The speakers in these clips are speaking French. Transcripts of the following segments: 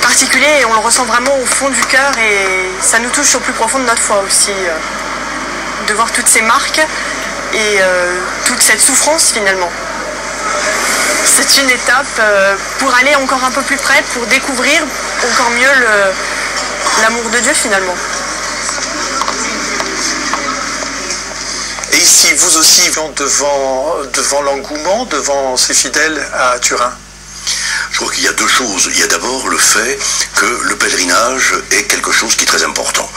particulier et on le ressent vraiment au fond du cœur et ça nous touche au plus profond de notre foi aussi, de voir toutes ces marques et toute cette souffrance finalement. C'est une étape pour aller encore un peu plus près, pour découvrir encore mieux l'amour de Dieu finalement. Et ici, vous aussi, devant l'engouement, devant ces fidèles à Turin? Je crois qu'il y a deux choses. Il y a d'abord le fait que le pèlerinage est quelque chose qui est très important.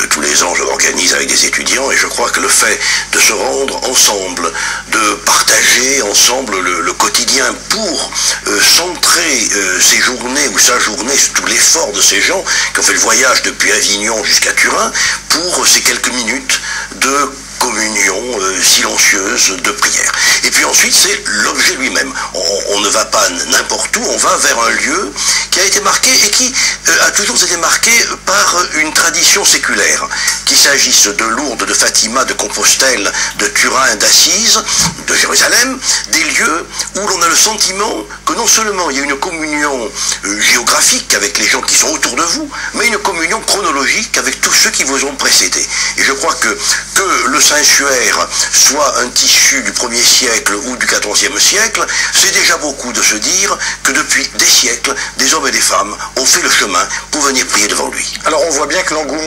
Tous les ans, je l'organise avec des étudiants et je crois que le fait de se rendre ensemble, de partager ensemble le quotidien pour centrer ses journées ou sa journée sur tout l'effort de ces gens qui ont fait le voyage depuis Avignon jusqu'à Turin pour ces quelques minutes de communion silencieuse de prière. Et puis ensuite, c'est l'objet lui-même. On ne va pas n'importe où, on va vers un lieu qui a été marqué et qui a toujours été marqué par une tradition séculaire. Qu'il s'agisse de Lourdes, de Fatima, de Compostelle, de Turin, d'Assise, de Jérusalem, des lieux où l'on a le sentiment que non seulement il y a une communion géographique avec les gens qui sont autour de vous, mais une communion chronologique avec tous ceux qui vous ont précédé. Et je crois que le Saint-Suaire soit un tissu du 1er siècle ou du 14e siècle, c'est déjà beaucoup de se dire que depuis des siècles, des hommes et des femmes ont fait le chemin pour venir prier devant lui. Alors on voit bien que l'engouement